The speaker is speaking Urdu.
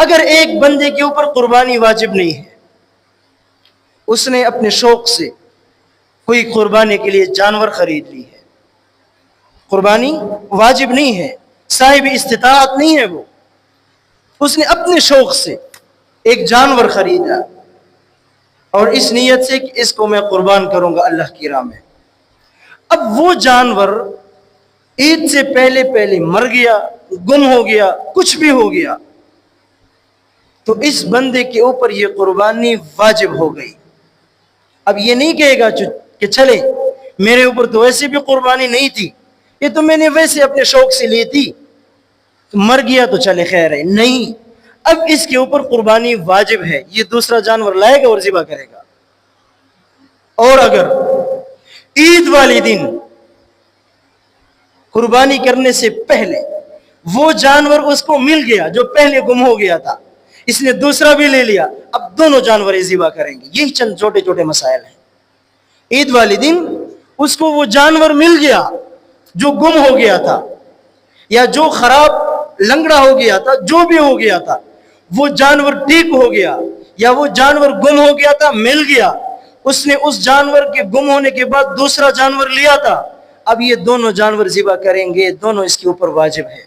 اگر ایک بندے کے اوپر قربانی واجب نہیں ہے، اس نے اپنے شوق سے کوئی قربانی کے لیے جانور خرید لی ہے، قربانی واجب نہیں ہے، صاحب استطاعت نہیں ہے، وہ اس نے اپنے شوق سے ایک جانور خریدا اور اس نیت سے کہ اس کو میں قربان کروں گا اللہ کی راہ میں، اب وہ جانور عید سے پہلے پہلے مر گیا، گم ہو گیا، کچھ بھی ہو گیا، تو اس بندے کے اوپر یہ قربانی واجب ہو گئی۔ اب یہ نہیں کہے گا کہ چلے میرے اوپر تو ویسے بھی قربانی نہیں تھی، یہ تو میں نے ویسے اپنے شوق سے لی تھی، مر گیا تو چلے خیر ہے، نہیں، اب اس کے اوپر قربانی واجب ہے، یہ دوسرا جانور لائے گا اور ذبح کرے گا۔ اور اگر عید والی دن قربانی کرنے سے پہلے وہ جانور اس کو مل گیا جو پہلے گم ہو گیا تھا، اس نے دوسرا بھی لے لیا، اب دونوں جانور ذبح کریں گے۔ یہی چند چھوٹے چھوٹے مسائل ہیں۔ عید والی دن اس کو وہ جانور مل گیا جو گم ہو گیا تھا، یا جو خراب لنگڑا ہو گیا تھا، جو بھی ہو گیا تھا، وہ جانور ٹھیک ہو گیا، یا وہ جانور گم ہو گیا تھا مل گیا، اس نے اس جانور کے گم ہونے کے بعد دوسرا جانور لیا تھا، اب یہ دونوں جانور ذبح کریں گے، دونوں اس کے اوپر واجب ہے۔